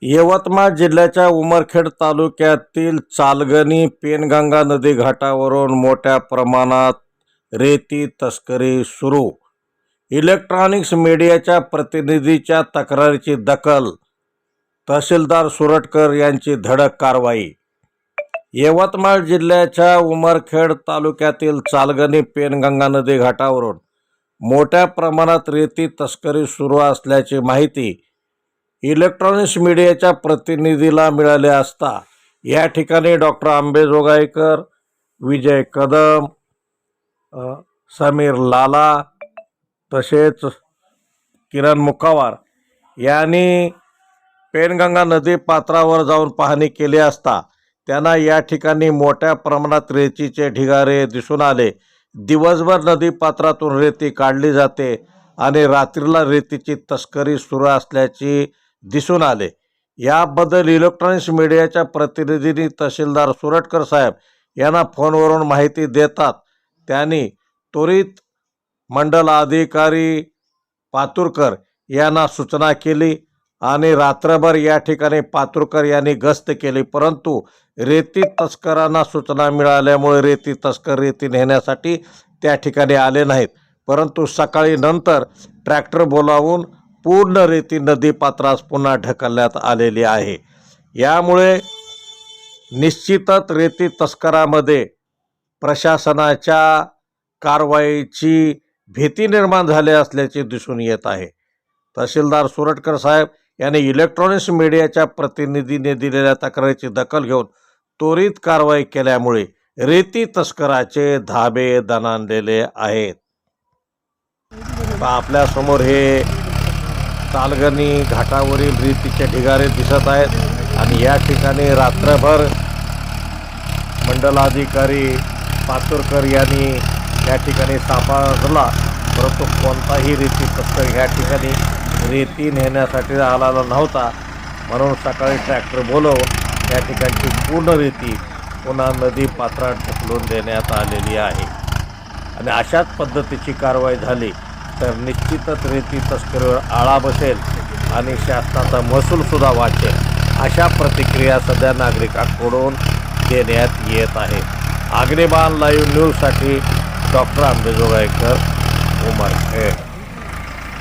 यवतमाळ जिल्ह्याच्या उमरखेड तालुक्यातील चालगणी पेनगंगा नदी घाटावरून मोठ्या प्रमाणात रेती तस्करी सुरू. इलेक्ट्रॉनिक्स मीडियाच्या प्रतिनिधीच्या तक्रारीची दखल, तहसीलदार सुरटकर यांची धडक कारवाई. यवतमाळ जिल्ह्याच्या उमरखेड तालुक्यातील चालगणी पेनगंगा नदी घाटावरून मोठ्या प्रमाणात रेती तस्करी सुरू असल्याची माहिती इलेक्ट्रॉनिक्स मीडियाच्या प्रतिनिधीला मिळाले असता या ठिकाणी डॉक्टर अंबेजोगाईकर, विजय कदम, समीर लाला तसेच किरण मुखावार यांनी पेनगंगा नदी पात्रावर जाऊन पाहणी केली असता त्यांना या ठिकाणी मोठ्या प्रमाणात रेतीचे ढिगारे दिसून आले. दिवसभर नदी पात्रातून रेती काढली जाते आणि रात्रीला रेतीची तस्करी सुरू असल्याची दिसून आले. याबद्दल इलेक्ट्रॉनिक्स मीडियाच्या प्रतिनिधींनी तहसीलदार सुरटकर साहेब यांना फोनवरून माहिती देतात त्यांनी त्वरित मंडल अधिकारी पातुरकर यांना सूचना केली आणि रात्रभर या ठिकाणी पातुरकर यांनी गस्त केली, परंतु रेती तस्करांना सूचना मिळाल्यामुळे रेती तस्कर रेती नेण्यासाठी त्या ठिकाणी आले नाहीत. परंतु सकाळी नंतर ट्रॅक्टर बोलावून पूर्ण रेती नदी पात्रास पुन्हा ढकलण्यात आलेली आहे. यामुळे निश्चितच रेती तस्करामध्ये प्रशासनाच्या कारवाईची भीती निर्माण झाली असल्याचे दिसून येत आहे. तहसीलदार सुरटकर साहेब यांनी इलेक्ट्रॉनिक्स मीडियाच्या प्रतिनिधीने दिलेल्या तक्रारीची दखल घेऊन त्वरित कारवाई केल्यामुळे रेती तस्कराचे धाबे दणाणलेले आहेत. आपल्यासमोर हे चालगणी घाटावरील रेतीचे ढिगारे दिसत आहेत आणि या ठिकाणी रात्रभर मंडलाधिकारी पातुरकर यांनी या ठिकाणी सापळा, परंतु कोणताही रेती तस्कर या ठिकाणी रेती नेण्यासाठी आलेला नव्हता. म्हणून सकाळी ट्रॅक्टर बोलवून या ठिकाणची पूर्ण रेती पुन्हा नदी पात्रात ढकलून देण्यात आलेली आहे. आणि अशाच पद्धतीची कारवाई झाली तर निश्चितच रेती तस्करीवर आळा बसेल आणि शासनाचा महसूलसुद्धा वाचेल, अशा प्रतिक्रिया सध्या नागरिकांकडून देण्यात येत आहे. अग्निबाण लाईव्ह न्यूजसाठी डॉक्टर अंबेजोगाईकर, उमरखेड.